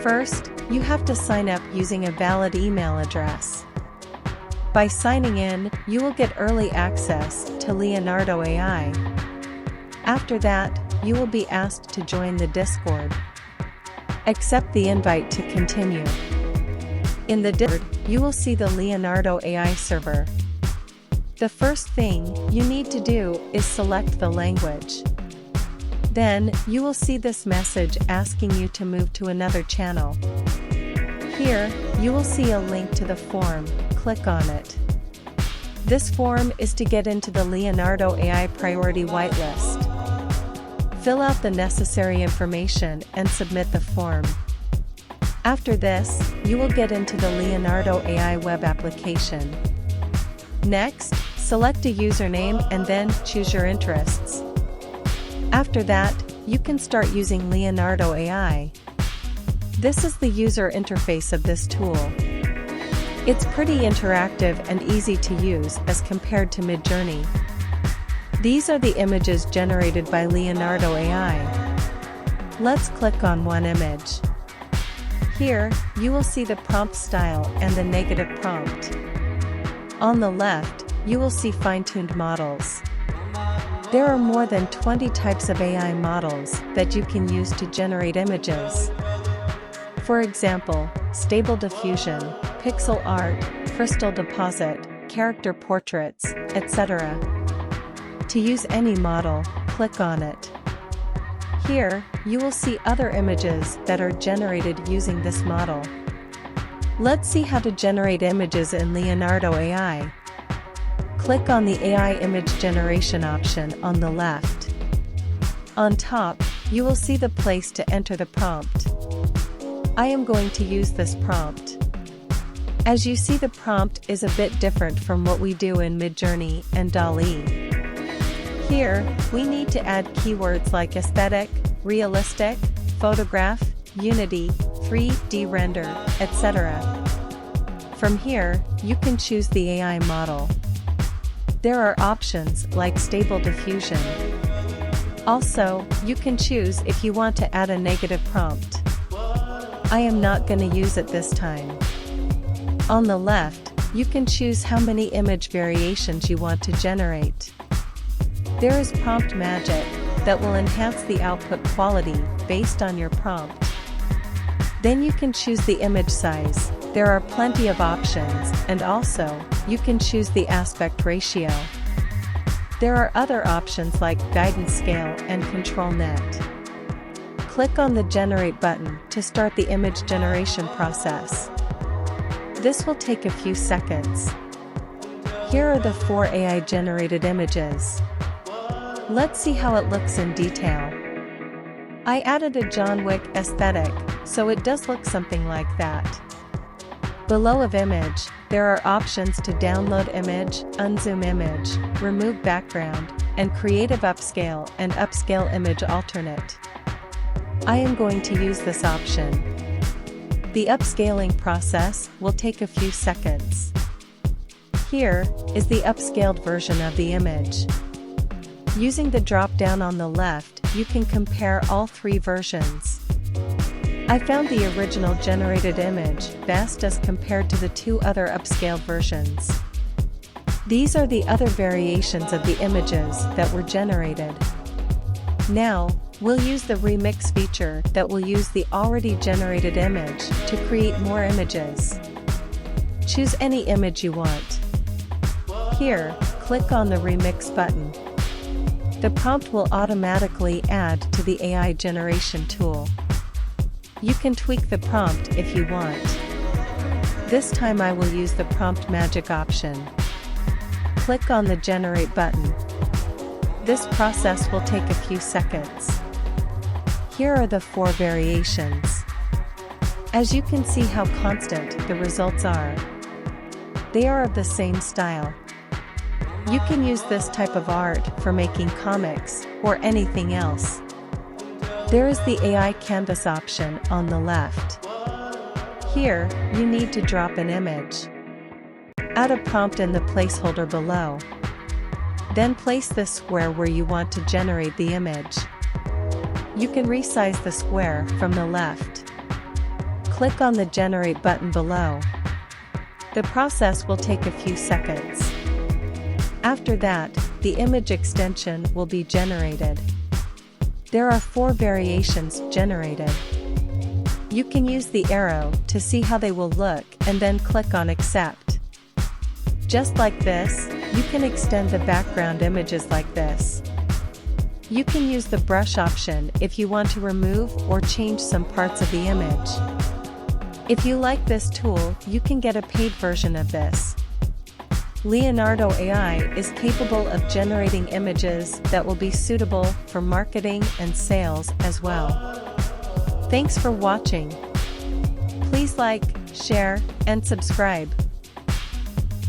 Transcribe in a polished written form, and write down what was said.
First, you have to sign up using a valid email address. By signing in, you will get early access to Leonardo AI. After that, you will be asked to join the Discord. Accept the invite to continue. In the Discord, you will see the Leonardo AI server. The first thing you need to do is select the language. Then, you will see this message asking you to move to another channel. Here, you will see a link to the form. Click on it. This form is to get into the Leonardo AI priority whitelist. Fill out the necessary information and submit the form. After this, you will get into the Leonardo AI web application. Next, select a username and then choose your interests. After that, you can start using Leonardo AI. This is the user interface of this tool. It's pretty interactive and easy to use as compared to Midjourney. These are the images generated by Leonardo AI. Let's click on one image. Here, you will see the prompt style and the negative prompt. On the left, you will see fine-tuned models. There are more than 20 types of AI models that you can use to generate images. For example, stable diffusion, pixel art, crystal deposit, character portraits, etc. To use any model, click on it. Here, you will see other images that are generated using this model. Let's see how to generate images in Leonardo AI. Click on the AI image generation option on the left. On top, you will see the place to enter the prompt. I am going to use this prompt. As you see, the prompt is a bit different from what we do in Midjourney and DALL-E. Here, we need to add keywords like aesthetic, realistic, photograph, Unity, 3D render, etc. From here, you can choose the AI model. There are options like stable diffusion. Also, you can choose if you want to add a negative prompt. I am not going to use it this time. On the left, you can choose how many image variations you want to generate. There is prompt magic that will enhance the output quality based on your prompt. Then you can choose the image size. There are plenty of options, and also, you can choose the aspect ratio. There are other options like guidance scale and control net. Click on the Generate button to start the image generation process. This will take a few seconds. Here are the 4 AI-generated images. Let's see how it looks in detail. I added a John Wick aesthetic, so it does look something like that. Below of image, there are options to download image, unzoom image, remove background, and creative upscale and upscale image alternate. I am going to use this option. The upscaling process will take a few seconds. Here is the upscaled version of the image. Using the drop-down on the left, you can compare all 3 versions. I found the original generated image best as compared to the 2 other upscaled versions. These are the other variations of the images that were generated. Now, we'll use the remix feature that will use the already generated image to create more images. Choose any image you want. Here, click on the remix button. The prompt will automatically add to the AI generation tool. You can tweak the prompt if you want. This time I will use the prompt magic option. Click on the Generate button. This process will take a few seconds. Here are the 4 variations. As you can see how constant the results are. They are of the same style. You can use this type of art for making comics or anything else. There is the AI canvas option on the left. Here, you need to drop an image. Add a prompt in the placeholder below. Then place the square where you want to generate the image. You can resize the square from the left. click on the Generate button below. The process will take a few seconds. After that, the image extension will be generated. There are 4 variations generated. You can use the arrow to see how they will look and then click on Accept. Just like this, you can extend the background images like this. You can use the brush option if you want to remove or change some parts of the image. If you like this tool, you can get a paid version of this. Leonardo AI is capable of generating images that will be suitable for marketing and sales as well. Thanks for watching. Please like, share, and subscribe.